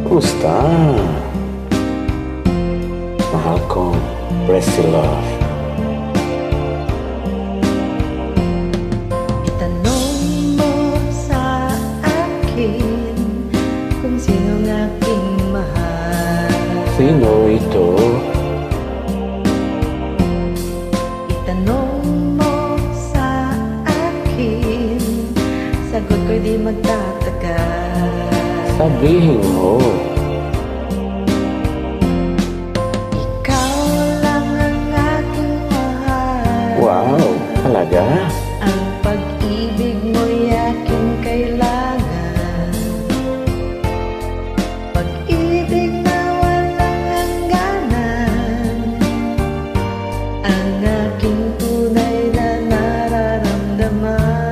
Kumusta? Mahal kong Pressy Love. Itanong mo sa akin kung sinong aking mahal. Sino ito? Itanong mo sa akin, sagot ko'y di magtataka. Sabihin mo. Ikaw lang ang aking mahal. Wow, talaga? Ang pag-ibig mo'y aking kailangan. Pag-ibig na walang hangganan. Ang aking tunay na nararamdaman.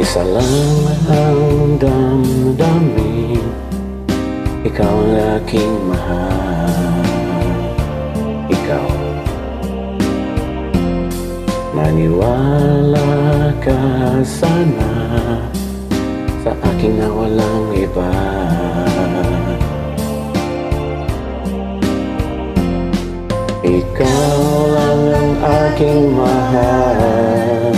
Isa lang ang damdamin, ikaw ang aking mahal. Ikaw, maniwala ka sana sa akin na walang iba. Ikaw lang ang aking mahal.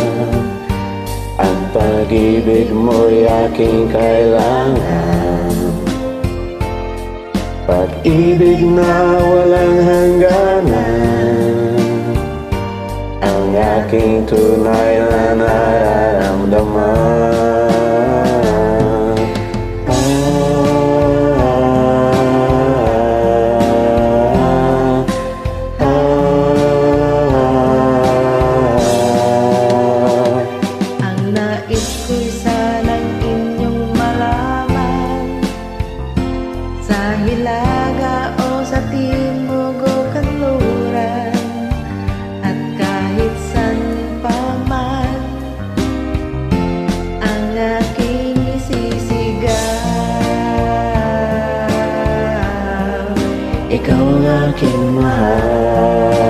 Ang pag-ibig mo'y aking kailangan. Pag-ibig na walang hangganan. Ang aking tunay na nararamdaman. Nais ko'y sanang inyong malaman, sa hilaga o sa timog o kanluran, at kahit san pa man ang aking isisigaw. Ikaw ang aking mahal.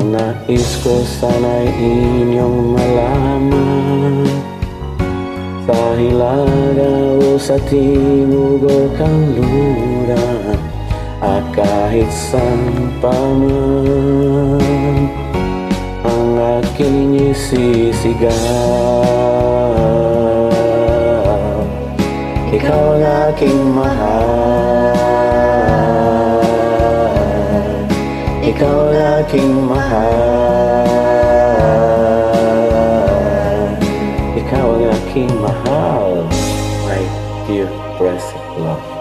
Nais ko sana'y inyong malaman, sa hilaga o sa timog o kanluran, at kahit saan pa man ang aking isisigaw. Ikaw ang aking mahal. Ikaw ang aking mahal. Ikaw ang aking mahal. My dear Pressy Love.